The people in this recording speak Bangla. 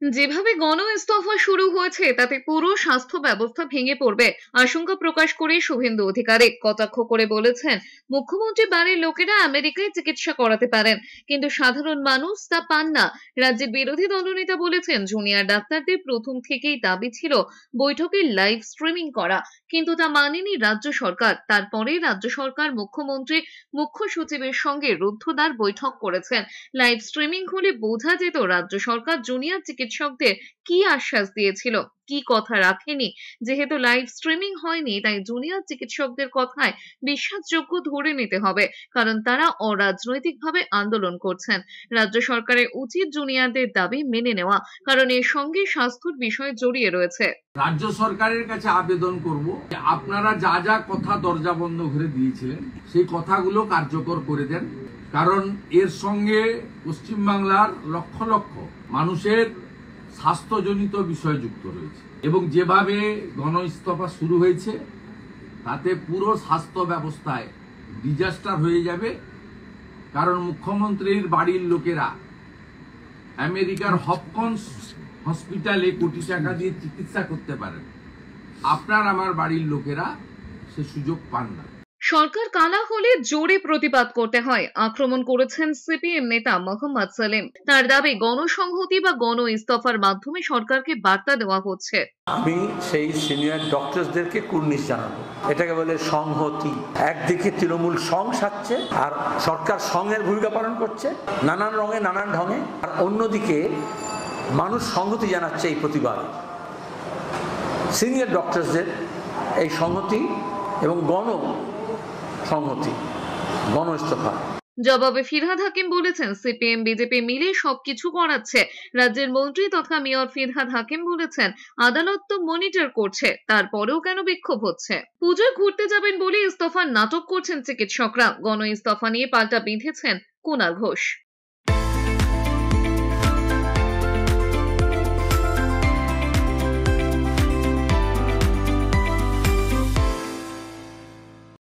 যেভাবে গণ ইস্তফা শুরু হয়েছে তাতে পুরো স্বাস্থ্য ব্যবস্থা ভেঙে পড়বে আশঙ্কা প্রকাশ করে শুভেন্দু অধিকারী কটাক্ষ করে বলেছেন, মুখ্যমন্ত্রী বাড়ির লোকেরা আমেরিকায় চিকিৎসা করাতে পারেন, কিন্তু সাধারণ মানুষ তা পান না। রাজ্যের বিরোধী দলনেতা বলেছেন, জুনিয়র ডাক্তারদের প্রথম থেকেই দাবি ছিল বৈঠকের লাইভ স্ট্রিমিং করা, কিন্তু তা মানেনি রাজ্য সরকার। তারপরে রাজ্য সরকার মুখ্যমন্ত্রী মুখ্য সচিবের সঙ্গে রুদ্ধদ্বার বৈঠক করেছেন। লাইভ স্ট্রিমিং হলে বোঝা যেত রাজ্য সরকার জুনিয়র চিকিৎসকদের কি আশ্বাস দিয়েছিল, কি কথা রাখেনি। যেহেতু লাইভ স্ট্রিমিং হয়নি, তাই জুনিয়র চিকিৎসকদের কথায় বিশ্বাসযোগ্য ধরে নিতে হবে, কারণ তারা অরাজনৈতিকভাবে আন্দোলন করছেন। রাজ্য সরকারের উচিত জুনিয়রদের দাবি মেনে নেওয়া, কারণ এর সঙ্গে স্বাস্থ্যের বিষয় জড়িয়ে রয়েছে। রাজ্য সরকারের কাছে আবেদন করব, আপনারা যা যা কথা দরজা বন্ধ করে দিয়েছিলেন সেই কথাগুলো কার্যকর করে দেন, কারণ এর সঙ্গে পশ্চিমবাংলার লক্ষ লক্ষ মানুষের স্বাস্থ্যজনিত বিষয় যুক্ত রয়েছে, এবং যেভাবে গণ ইস্তফা শুরু হয়েছে তাতে পুরো স্বাস্থ্য ব্যবস্থায় ডিজাস্টার হয়ে যাবে। কারণ মুখ্যমন্ত্রীর বাড়ির লোকেরা আমেরিকার হপকিন্স হসপিটালে কোটি টাকা দিয়ে চিকিৎসা করতে পারেন, আপনার আমার বাড়ির লোকেরা সে সুযোগ পান না। সরকার কালা হলে জোরে প্রতিবাদ করতে হয়, আক্রমণ করেছেন সিপিএম নেতা মোহাম্মদ সেলিম। তার দাবি, গণসংহতি বা গণ ইস্তফার মাধ্যমে সরকারকে বার্তা দেওয়া হচ্ছে। আমি সেই সিনিয়র ডক্টরসদেরকে কুর্নিশ জানাবো, এটাকে বলে সংহতি। একদিকে তৃণমূল সং সাজছে আর সরকার সঙ্গের ভূমিকা পালন করছে নানান রঙে নানান ঢঙে, আর অন্যদিকে মানুষ সংহতি জানাচ্ছে এই প্রতিবাদে। সিনিয়র ডক্টরসদের এই সংহতি এবং গণ সংহতি, গণ ইস্তফা। জবাবে ফিরহাদ হাকিম বলেছেন, সিপিএম বিজেপি মিলে সবকিছু করাচ্ছে। রাজ্যের মন্ত্রী তথা মেয়র ফিরহাদ হাকিম বলেছেন, আদালত তো মনিটর করছে, তারপরেও কেন বিক্ষোভ হচ্ছে। পুজোয় ঘুরতে যাবেন বলে ইস্তফার নাটক করছেন চিকিৎসকরা। গণ ইস্তফা নিয়ে পাল্টা বিঁধেছেন কুণাল ঘোষ।